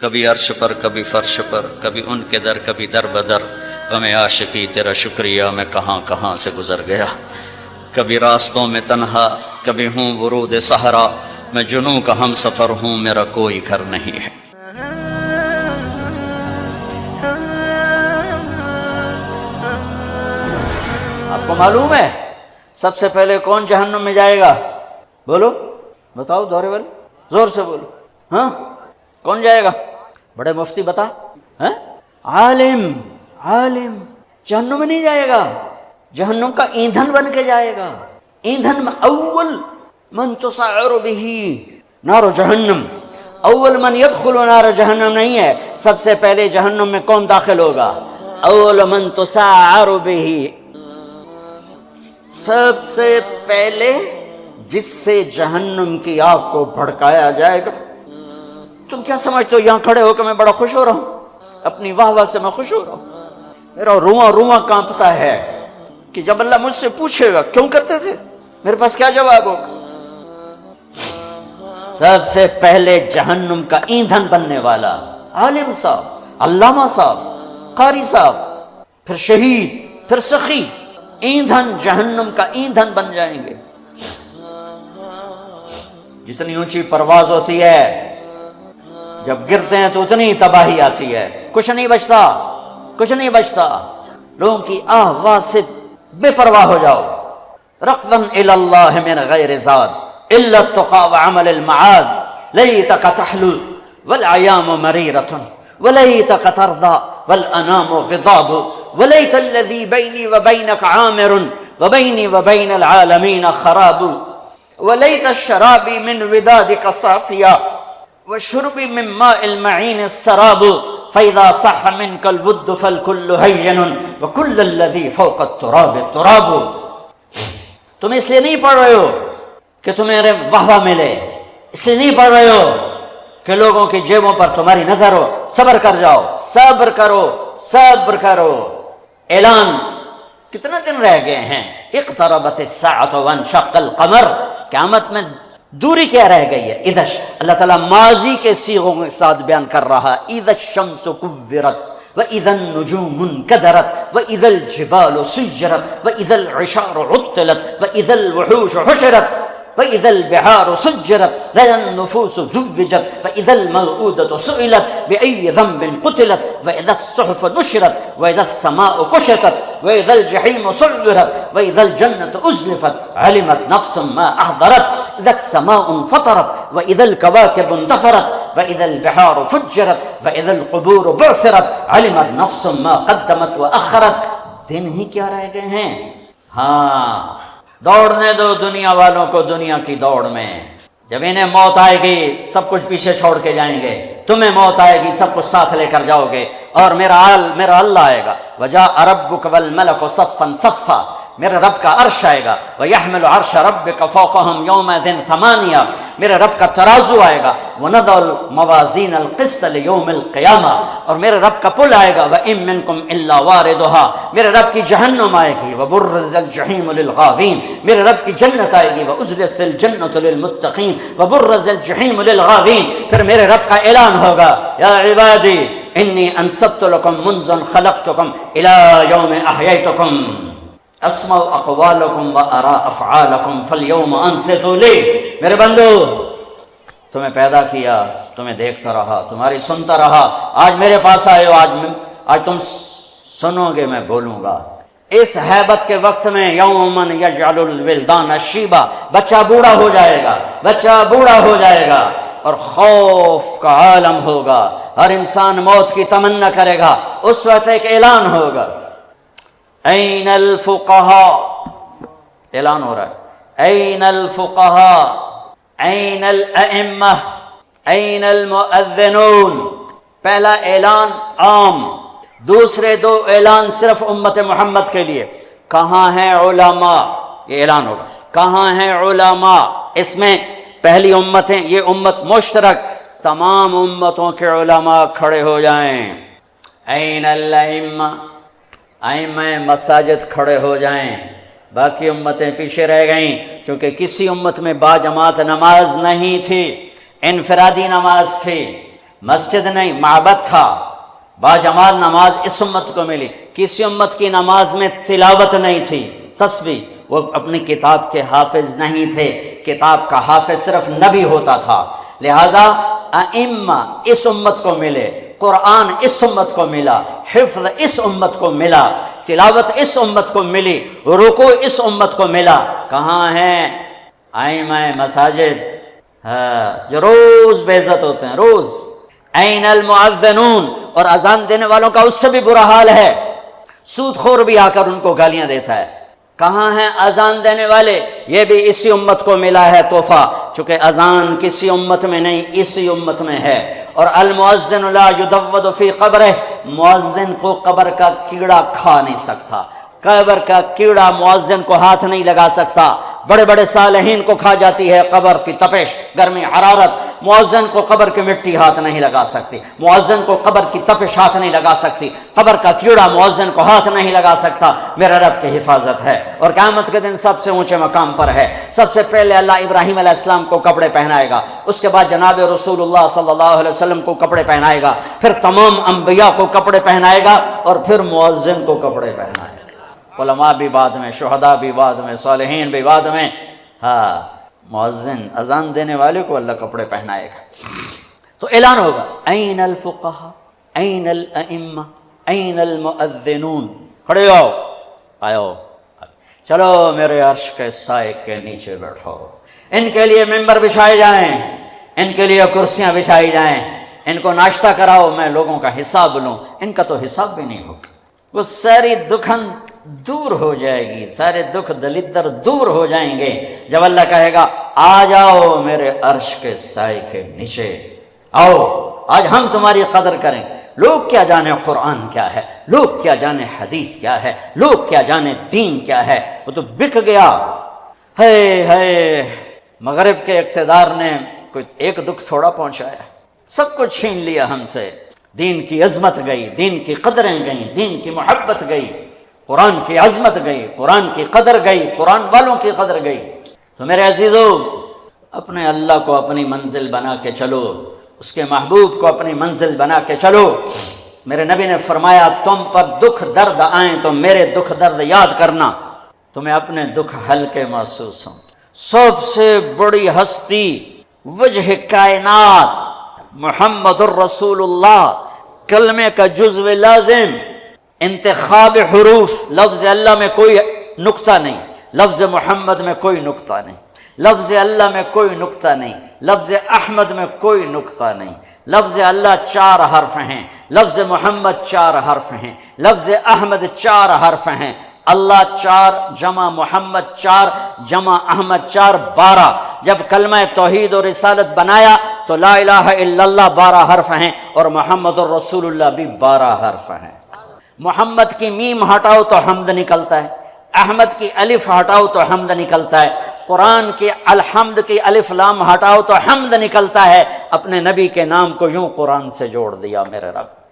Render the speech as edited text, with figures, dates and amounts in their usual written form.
کبھی عرش پر کبھی فرش پر، کبھی ان کے در کبھی در بدر، غم عاشقی تیرا شکریہ میں کہاں کہاں سے گزر گیا، کبھی راستوں میں تنہا کبھی ہوں ورود صحرا، میں جنوں کا ہم سفر ہوں میرا کوئی گھر نہیں ہے۔ آپ کو معلوم ہے سب سے پہلے کون جہنم میں جائے گا؟ بولو، بتاؤ دورے والے، زور سے بولو، ہاں کون جائے گا؟ بڑے مفتی بتا، ہاں عالم، عالم جہنم میں نہیں جائے گا، جہنم کا ایندھن بن کے جائے گا۔ ایندھن میں اول من تسعر به نار جہنم، اول من يدخل نار جہنم نہیں ہے، سب سے پہلے جہنم میں کون داخل ہوگا؟ اول من تسعر به، سب سے پہلے جس سے جہنم کی آگ کو بھڑکایا جائے گا۔ تم کیا سمجھتے ہو یہاں کھڑے ہو کے میں بڑا خوش ہو رہا ہوں؟ اپنی واہ واہ سے میں خوش ہو رہا ہوں، میرا رواں رواں کانپتا ہے کہ جب اللہ مجھ سے پوچھے گا کیوں کرتے تھے، میرے پاس کیا جواب ہوگا؟ سب سے پہلے جہنم کا ایندھن بننے والا عالم صاحب، علامہ صاحب، قاری صاحب، پھر شہید، پھر سخی، ایندھن جہنم کا ایندھن بن جائیں گے۔ جتنی اونچی پرواز ہوتی ہے جب گرتے ہیں تو اتنی تباہی آتی ہے، کچھ نہیں بچتا، کچھ نہیں بچتا، لوگوں کی آہ واہ سے بے پرواہ ہو جاؤ۔ رقداً الی اللہ من غیر زاد الا التقى وعمل المعاد، لیتک تحلو والایام مریرۃ ولیتک ترضى والانام غضاب، ولیت الذی بینی وبینک عامر وبینی وبین العالمین خراب، ولیت الشرابی من ودادک صافیا وشربی من ماء المعین السراب، فإذا صح منك الود فالكل هين وكل الذي فوق التراب التراب۔ تم اس لیے نہیں پڑھ رہے ہو کہ تمہیں واہ واہ ملے، اس لیے نہیں پڑھ رہے ہو کہ لوگوں کی جیبوں پر تمہاری نظر ہو، صبر کر جاؤ، صبر کرو، صبر کرو۔ اعلان کتنے دن رہ گئے ہیں؟ اقتربت الساعة وانشق القمر، قیامت میں دوری کیا رہ گئی ہے؟ اذا، اللہ تعالیٰ ماضی کے صیغوں کے ساتھ بیان کر رہا، اذا الشمس كورت وَإِذَا النُّجُومُ انكدرت وَإِذَا الْجِبَالُ سُيِّرَتْ وَإِذَا الْعِشَارُ عُطِّلَتْ وَإِذَا الْوُحُوشُ حُشِرَتْ وَإِذَا الْبِحَارُ سُجِّرَتْ وَإِذَا النُّفُوسُ زُوِّجَتْ وَإِذَا الْمَوْءُودَةُ سُئِلَتْ بِأَيِّ ذَنبٍ قُتِلَتْ وَإِذَا الصُّحُفُ نُشِرَتْ وَإِذَا السَّمَاءُ كُشِطَتْ وَإِذَا الْجَحِيمُ سُعِّرَتْ وَإِذَا الْجَنَّةُ أُزْلِفَتْ عَلِمَتْ نَفْسٌ مَّا أَحْضَرَتْ إِذَا السَّمَاءُ انفطرت وَإِذَا الْكَوَاكِبُ انتثرت وَإِذَا الْبِحَارُ فُجِّرَتْ وَإِذَا الْقُبُورُ بُعْثِرَتْ عَلِمَتْ نَفْسٌ مَّا قَدَّمَتْ وَأَخَّرَتْ۔ دن ہی کیا رہ گئے ہیں؟ ہاں دوڑنے دو دنیا والوں کو دنیا کی دوڑ میں، جب انہیں موت آئے گی سب کچھ پیچھے چھوڑ کے جائیں گے، تمہیں موت آئے گی سب کچھ ساتھ لے کر جاؤ گے، اور میرا اللہ آئے گا، وَجَاءَ رَبُّكَ وَالْمَلَكُ صَفًّا صَفًّا، میرے رب کا عرش آئے گا، وَيَحْمِلُ عَرْشَ رَبِّكَ فَوْقَهُمْ يَوْمَئِذٍ ثَمَانِيَةٌ، میرے رب کا ترازو آئے گا، وَنَضَعُ الْمَوَازِينَ الْقِسْطَ لِيَوْمِ الْقِيَامَةِ، اور میرے رب کا پل آئے گا، وَإِن مِّنكُمْ إِلَّا وَارِدُهَا، میرے رب کی جہنم آئے گی، وَبُرِّزَتِ الْجَحِيمُ لِلْغَاوِينَ، میرے رب کی جنت آئے گی، وَأُزْلِفَتِ الْجَنَّةُ لِلْمُتَّقِينَ وَبُرِّزَتِ الْجَحِيمُ لِلْغَاوِينَ، پھر میرے رب کا اعلان ہوگا، یا عبادی انی انصبت لکم منذ خلقتکم الی یوم احییتکم اسمع اقوالکم و ارا افعالکم فالیوم انصتوا لی، میرے بندو تمہیں پیدا کیا، تمہیں دیکھتا رہا، تمہاری سنتا رہا، آج میرے پاس آئے ہو، آج تم سنو گے، میں بولوں گا۔ اس حیبت کے وقت میں یومن یجعل الولدان شیبا، بچہ بوڑھا ہو جائے گا، بچہ بوڑھا ہو جائے گا، اور خوف کا عالم ہوگا، ہر انسان موت کی تمنا کرے گا۔ اس وقت ایک اعلان ہوگا، این الفقہاء، اعلان ہو رہا ہے، این الفقہاء، این الائمہ، این المؤذنون۔ پہلا اعلان عام، دوسرے دو اعلان صرف امت محمد کے لیے۔ کہاں ہیں علماء؟ یہ اعلان ہوگا، کہاں ہیں علماء؟ اس میں پہلی امتیں، یہ امت مشترک، تمام امتوں کے علماء کھڑے ہو جائیں۔ این الائمہ، ائمہ مساجد کھڑے ہو جائیں، باقی امتیں پیچھے رہ گئیں، کیونکہ کسی امت میں با جماعت نماز نہیں تھی، انفرادی نماز تھی۔ مسجد نہیں معبد تھا، باجمال نماز اس امت کو ملی۔ کسی امت کی نماز میں تلاوت نہیں تھی، تسبیح، وہ اپنی کتاب کے حافظ نہیں تھے، کتاب کا حافظ صرف نبی ہوتا تھا۔ لہٰذا ائمہ اس امت کو ملے، قرآن اس امت کو ملا، حفظ اس امت کو ملا، تلاوت اس امت کو ملی، رکوع اس امت کو ملا۔ کہاں ہیں ائمہ مساجد جو روز بے عزت ہوتے ہیں، روز؟ این المؤذنون، اور اذان دینے والوں کا اس سے بھی برا حال ہے، سود خور بھی آ کر ان کو گالیاں دیتا ہے۔ کہاں ہیں اذان دینے والے؟ یہ بھی اسی امت کو ملا ہے تحفہ، چونکہ اذان کسی امت میں نہیں اسی امت میں ہے۔ اور المؤذن لا یدود فی قبرہ، مؤذن کو قبر کا کیڑا کھا نہیں سکتا، قبر کا کیڑا مؤذن کو ہاتھ نہیں لگا سکتا۔ بڑے بڑے صالحین کو کھا جاتی ہے قبر کی تپش، گرمی، حرارت، مؤذن کو قبر کی مٹی ہاتھ نہیں لگا سکتی، مؤذن کو قبر کی تپش ہاتھ نہیں لگا سکتی، قبر کا کیڑا مؤذن کو ہاتھ نہیں لگا سکتا۔ میرے رب کی حفاظت ہے، اور قیامت کے دن سب سے اونچے مقام پر ہے۔ سب سے پہلے اللہ ابراہیم علیہ السلام کو کپڑے پہنائے گا، اس کے بعد جناب رسول اللہ صلی اللہ علیہ وسلم کو کپڑے پہنائے گا، پھر تمام انبیاء کو کپڑے پہنائے گا، اور پھر مؤذن کو کپڑے پہنائے گا۔ علماء بھی بعد میں، شہداء بھی بعد میں، صالحین بھی بعد میں۔ ہاں، مؤذن اذان دینے والے کو اللہ کپڑے پہنائے گا۔ تو اعلان ہوگا، این الفقہاء، این الائمہ، این المؤذنون، کھڑے ہو، آؤ، چلو میرے عرش کے سائے کے نیچے بیٹھو۔ ان کے لیے ممبر بچھائے جائیں، ان کے لیے کرسیاں بچھائی جائیں، ان کو ناشتہ کراؤ، میں لوگوں کا حساب لوں۔ ان کا تو حساب بھی نہیں ہوگا، وہ ساری دکھن دور ہو جائے گی، سارے دکھ دلدر دور ہو جائیں گے جب اللہ کہے گا آ جاؤ میرے عرش کے سائے کے نیچے، آؤ آج ہم تمہاری قدر کریں۔ لوگ کیا جانے قرآن کیا ہے، لوگ کیا جانے حدیث کیا ہے، لوگ کیا جانے دین کیا ہے، وہ تو بک گیا ہے۔ مغرب کے اقتدار نے کوئی ایک دکھ تھوڑا پہنچایا، سب کچھ چھین لیا ہم سے۔ دین کی عظمت گئی، دین کی قدریں گئیں، دین کی محبت گئی، قرآن کی عظمت گئی، قرآن کی قدر گئی، قرآن والوں کی قدر گئی۔ تو میرے عزیزو، اپنے اللہ کو اپنی منزل بنا کے چلو، اس کے محبوب کو اپنی منزل بنا کے چلو۔ میرے نبی نے فرمایا تم پر دکھ درد آئیں تو میرے دکھ درد یاد کرنا، تمہیں اپنے دکھ ہلکے محسوس ہوں۔ سب سے بڑی ہستی وجہ کائنات محمد الرسول اللہ، کلمے کا جزو لازم، انتخاب حروف، لفظ اللہ میں کوئی نقطہ نہیں، لفظ محمد میں کوئی نقطہ نہیں، لفظ اللہ میں کوئی نقطہ نہیں، لفظ احمد میں کوئی نقطہ نہیں۔ لفظ اللہ 4 حرف ہیں، لفظ محمد 4 حرف ہیں، لفظ احمد 4 حرف ہیں۔ اللہ 4 جمع محمد 4 جمع احمد 4 12۔ جب کلمہ توحید اور رسالت بنایا تو لا الہ الا اللہ 12 حرف ہیں، اور محمد الرسول اللہ بھی 12 حرف ہیں۔ محمد کی میم ہٹاؤ تو حمد نکلتا ہے، احمد کی الف ہٹاؤ تو حمد نکلتا ہے، قرآن کی الحمد کی الف لام ہٹاؤ تو حمد نکلتا ہے۔ اپنے نبی کے نام کو یوں قرآن سے جوڑ دیا میرے رب۔